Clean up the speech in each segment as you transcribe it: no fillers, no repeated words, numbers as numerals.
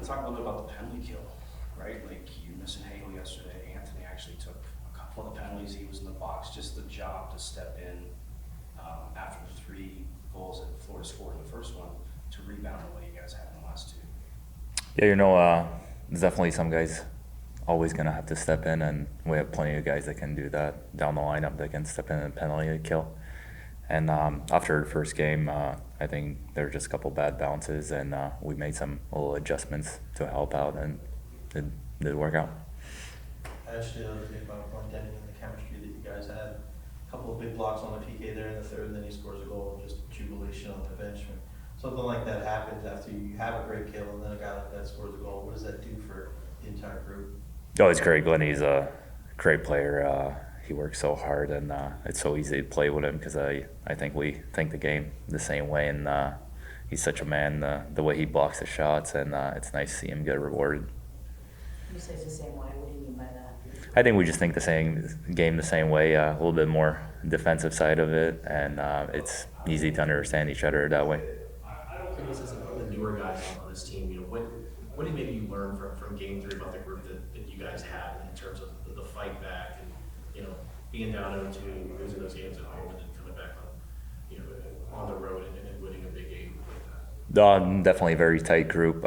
talk a little bit about the penalty kill, right? Like you missing Hagel yesterday. Anthony actually took a couple of the penalties. He was in the box. Just the job to step in after the 3 goals that Florida scored in the first one to rebound the way you guys had in the last 2. Yeah, there's definitely some guys always going to have to step in, and we have plenty of guys that can do that down the lineup that can step in and penalty kill. And after the first game, I think there were just a couple bad bounces, and we made some little adjustments to help out, and it did work out. Actually, the other thing about Denny and the chemistry that you guys had, a couple of big blocks on the PK there in the third, and then he scores a goal, just jubilation on the bench. When something like that happens after you have a great kill, and then a guy like that scores a goal, what does that do for the entire group? Oh, it's great. Glenny's a great player. He works so hard, and it's so easy to play with him because I think we think the game the same way, and he's such a man, the way he blocks the shots, and it's nice to see him get rewarded. You say it's the same way. What do you mean by that? I think we just think the same game the same way, a little bit more defensive side of it, and it's easy to understand each other that way. I guess as the newer guys on this team, what did maybe you learn from Game 3 about the group that you guys had in terms of the fight back and being down 0-2, losing those games at home, and then coming back on the road and winning a big game like that? Definitely a very tight group.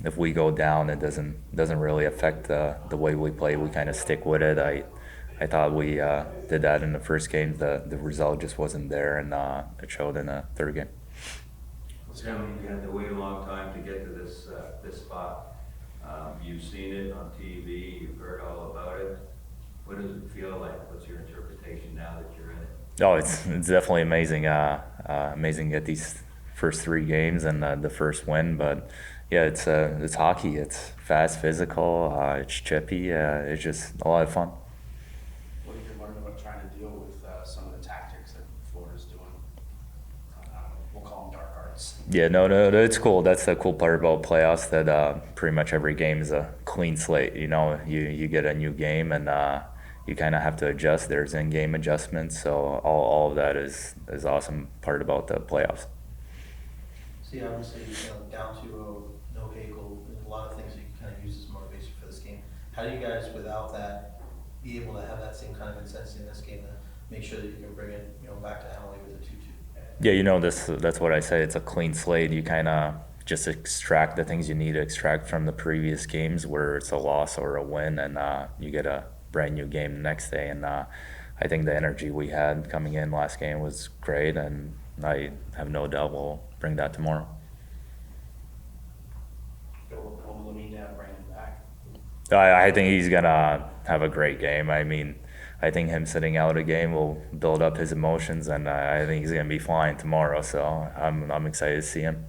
If we go down, it doesn't really affect the way we play. We kind of stick with it. I thought we did that in the first game. The result just wasn't there, and it showed in the third game. Tim, you had to wait a long time to get to this spot. You've seen it on TV. You've heard all about it. What does it feel like? What's your interpretation now that you're in it? Oh, it's definitely amazing. Amazing to get these first 3 games and the first win. But yeah, it's hockey. It's fast, physical. It's chippy. It's just a lot of fun. What have you learned about trying to deal with some of the tactics that Florida's doing? We'll call them dark arts. Yeah, no, it's cool. That's the cool part about playoffs, that pretty much every game is a clean slate. You get a new game, and you kind of have to adjust. There's in-game adjustments, so all of that is awesome part about the playoffs. See, obviously, down 2-0, no Hagel, there's a lot of things that you can kind of use as motivation for this game. How do you guys, without that, be able to have that same kind of intensity in this game to make sure that you can bring it, back to Emily with a 2-2? Yeah, that's what I say. It's a clean slate. You kind of just extract the things you need to extract from the previous games, where it's a loss or a win, and you get a brand new game the next day. And I think the energy we had coming in last game was great, and I have no doubt we'll bring that tomorrow. What will it mean to have Brandon back? I think he's gonna have a great game. I mean, I think him sitting out a game will build up his emotions, and I think he's gonna be fine tomorrow. So I'm excited to see him.